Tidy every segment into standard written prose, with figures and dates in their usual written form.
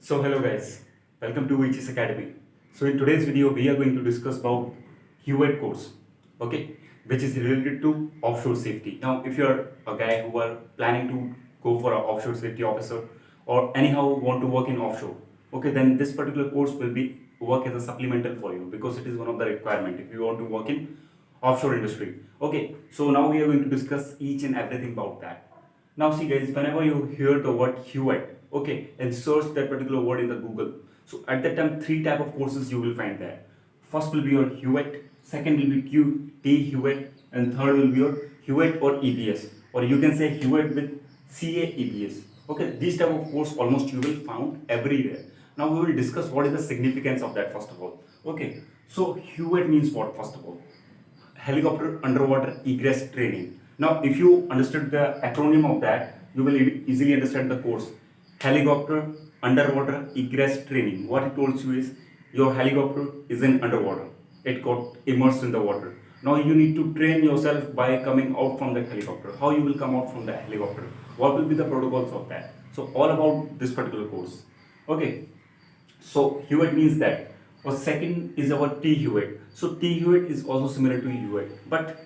So hello guys, welcome to HIS Academy. So in today's video we are going to discuss about HUET course, okay, which is related to offshore safety. Now if you're a guy who are planning to go for an offshore safety officer or anyhow want to work in offshore, okay, then this particular course will be work as a supplemental for you because it is one of the requirement if you want to work in offshore industry. Okay, so now we are going to discuss each and everything about that. Now see guys, whenever you hear the word HUET, okay, and search that particular word in the Google. So at that time, three type of courses you will find there. First will be your HUET, second will be T-HUET, and third will be your HUET or EBS, or you can say HUET with CA-EBS. Okay, these type of course almost you will found everywhere. Now we will discuss what is the significance of that first of all. Okay, so HUET means what first of all? Helicopter underwater egress training. Now, if you understood the acronym of that, you will easily understand the course. Helicopter underwater egress training. What it tells you is your helicopter is in underwater. It got immersed in the water. Now you need to train yourself by coming out from that helicopter. How you will come out from the helicopter? What will be the protocols of that? So all about this particular course. Okay. So HUET means that. Or second is our T-HUET. So T-HUET is also similar to HUET, but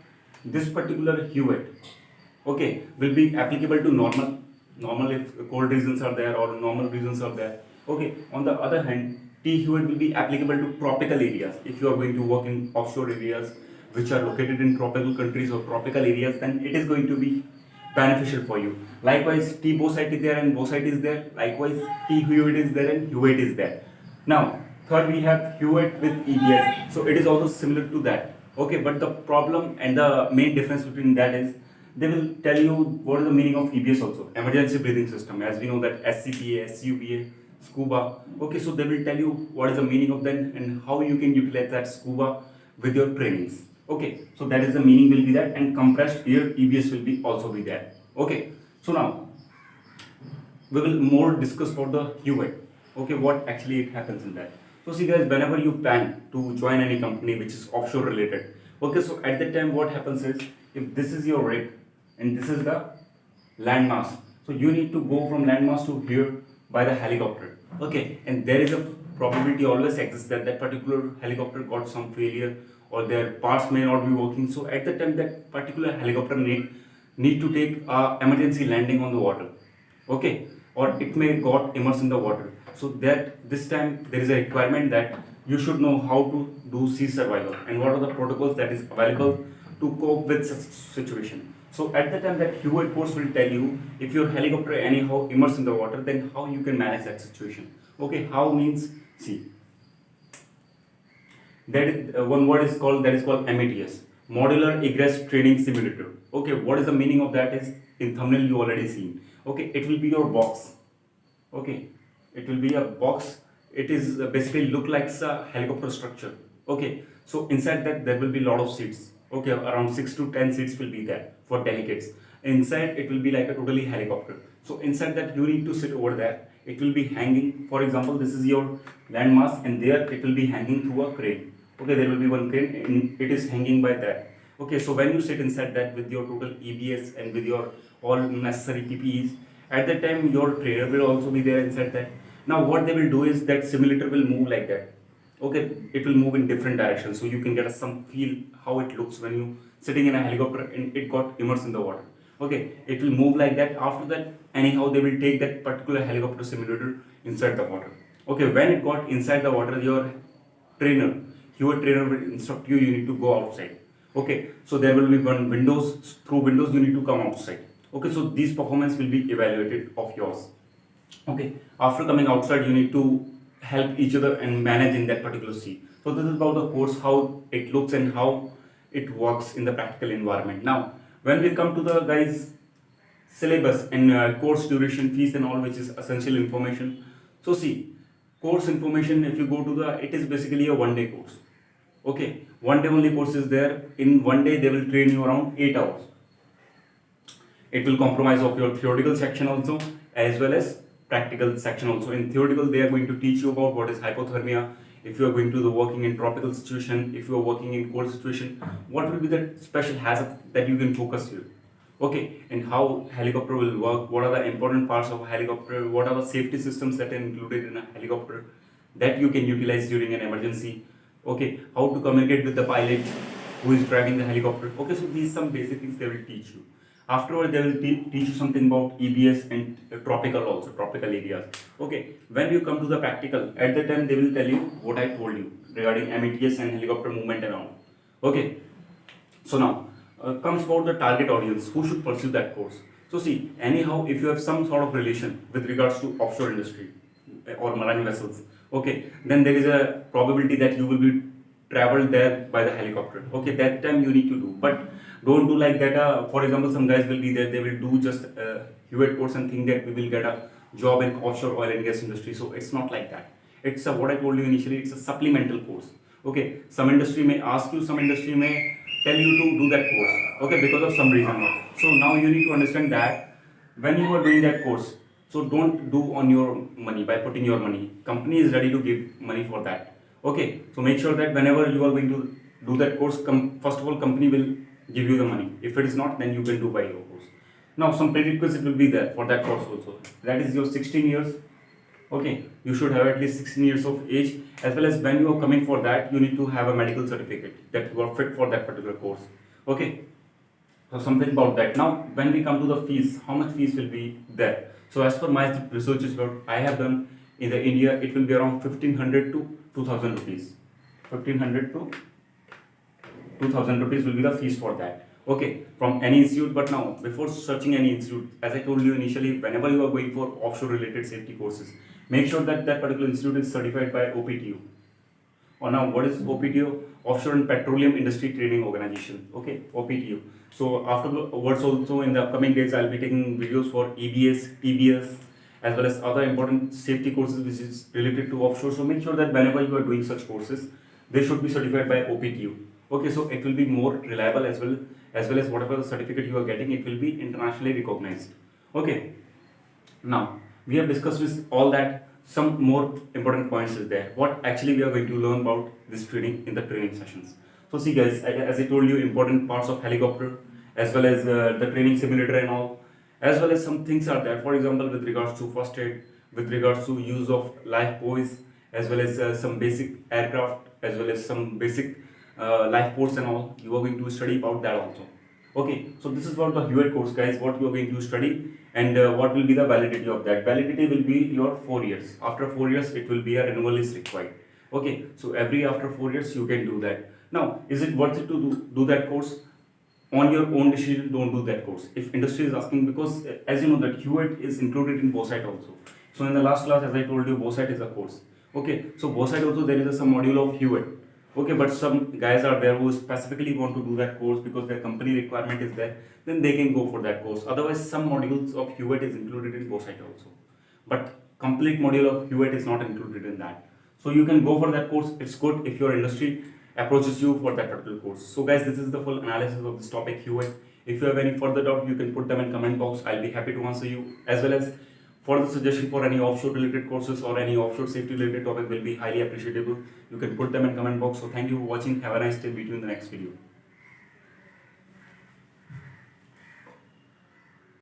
this particular HUET, okay, will be applicable to normal if cold regions are there or normal regions are there. Okay. On the other hand, T-HUET will be applicable to tropical areas. If you are going to work in offshore areas which are located in tropical countries or tropical areas, then it is going to be beneficial for you. Likewise, T-BOSITE is there and BOSITE is there. Likewise, T-HUET is there and HUET is there. Now, third we have HUET with EBS. So it is also similar to that. Okay, but the problem and the main difference between that is they will tell you what is the meaning of EBS also, emergency breathing system. As we know that SCBA, SUBA, scuba. Okay, so they will tell you what is the meaning of that and how you can utilize that scuba with your trainings. Okay, so that is the meaning will be that, and compressed air EBS will be also be there. Okay, so now we will more discuss about the HUET. Okay, what actually it happens in that. So see guys, whenever you plan to join any company which is offshore related, okay, so at that time what happens is, if this is your rig and this is the landmass, so you need to go from landmass to here by the helicopter. Okay, and there is a probability always exists that that particular helicopter got some failure or their parts may not be working. So at that time that particular helicopter need to take emergency landing on the water. Okay, or it may got immersed in the water. So that this time there is a requirement that you should know how to do sea survival and what are the protocols that is available to cope with such situation. So at the time that HUET course will tell you if your helicopter anyhow immersed in the water, then how you can manage that situation. Okay, how means, see, that is, one word is called, that is called MATS, Modular Egress Training Simulator. Okay, what is the meaning of that is in thumbnail you already seen. Okay, it will be your box. Okay, it will be a box. It is basically look like a helicopter structure. Okay, so inside that there will be lot of seats. Okay, around 6 to 10 seats will be there for delegates. Inside it will be like a totally helicopter. So inside that you need to sit over there. It will be hanging. For example, this is your landmass and there it will be hanging through a crane. Okay, there will be one crane and it is hanging by that. Okay, so when you sit inside that with your total EBS and with your all necessary PPEs, at that time your trainer will also be there inside that. Now what they will do is that simulator will move like that. Okay, it will move in different directions, so you can get some feel how it looks when you sitting in a helicopter and it got immersed in the water. Okay, it will move like that. After that, anyhow they will take that particular helicopter simulator inside the water. Okay, when it got inside the water, your trainer will instruct you, you need to go outside. Okay, so there will be one windows, through windows you need to come outside. Okay, so these performance will be evaluated of yours. Okay, after coming outside you need to help each other and manage in that particular sea. So this is about the course, how it looks and how it works in the practical environment. Now when we come to the guys syllabus and course duration, fees and all, which is essential information. So see, course information, if you go to the, it is basically a one day course. Okay, one day only course is there. In one day they will train you around 8 hours. It will comprise of your theoretical section also as well as practical section also. In theoretical they are going to teach you about what is hypothermia, if you are going to the working in tropical situation, if you are working in cold situation, what will be the special hazard that you can focus here. Okay, and how helicopter will work, what are the important parts of a helicopter, what are the safety systems that are included in a helicopter that you can utilize during an emergency. Okay, how to communicate with the pilot who is driving the helicopter. Okay, so these some basic things they will teach you. Afterward, they will teach you something about EBS and tropical also, tropical areas. Okay, when you come to the practical, at the time they will tell you what I told you regarding METS and helicopter movement around. Okay, so now comes about the target audience, who should pursue that course. So see, anyhow, if you have some sort of relation with regards to offshore industry or marine vessels, okay, then there is a probability that you will be traveled there by the helicopter. Okay, that time you need to do, but don't do like that. For example, some guys will be there, they will do just HUET course and think that we will get a job in offshore oil and gas industry. So it's not like that. It's what I told you initially, it's a supplemental course. Okay, some industry may ask you, some industry may tell you to do that course, okay, because of some reason. So now you need to understand that when you are doing that course, so don't do on your money by putting your money. Company is ready to give money for that. Okay, so make sure that whenever you are going to do that course, first of all, company will give you the money. If it is not, then you can do by your course. Now some prerequisite will be there for that course also. That is your 16 years. Okay, you should have at least 16 years of age, as well as when you are coming for that, you need to have a medical certificate that you are fit for that particular course. Okay, so something about that. Now, when we come to the fees, how much fees will be there? So as per my researches, what I have done in the India, it will be around 1500 to 2000 rupees. 1500 to 2000 rupees will be the fees for that. Okay, from any institute. But now, before searching any institute, as I told you initially, whenever you are going for offshore related safety courses, make sure that that particular institute is certified by OPTO. Or now, what is OPTO? Offshore and Petroleum Industry Training Organization. Okay, OPTO. So afterwards also in the upcoming days, I'll be taking videos for EBS, TBS, as well as other important safety courses which is related to offshore. So make sure that whenever you are doing such courses, they should be certified by OPTO. Okay, so it will be more reliable, as well as whatever the certificate you are getting, it will be internationally recognized. Okay, now we have discussed with all that. Some more important points is there. What actually we are going to learn about this training in the training sessions. So see guys, as I told you, important parts of helicopter, as well as the training simulator and all, as well as some things are there. For example, with regards to first aid, with regards to use of life buoys, as well as some basic aircraft, as well as some basic life ports and all. You are going to study about that also. Okay, so this is about the HUET course, guys, what you are going to study, and what will be the validity of that. Validity will be your 4 years. After 4 years, it will be a renewal is required. Okay, so every after 4 years, you can do that. Now, is it worth it to do that course? On your own decision, don't do that course. If industry is asking, because as you know that HUET is included in BOSITE also. So in the last class, as I told you, BOSITE is a course. Okay, so BOSITE also there is some module of HUET. Okay, but some guys are there who specifically want to do that course because their company requirement is there, then they can go for that course. Otherwise, some modules of HUET is included in BOSITE also, but complete module of HUET is not included in that. So you can go for that course. It's good if your industry approaches you for that particular course. So guys, this is the full analysis of this topic, HUET. If you have any further doubt, you can put them in comment box. I'll be happy to answer you, as well as for the suggestion for any offshore related courses or any offshore safety related topic will be highly appreciable. You can put them in comment box. So thank you for watching. Have a nice day. Meet you in the next video.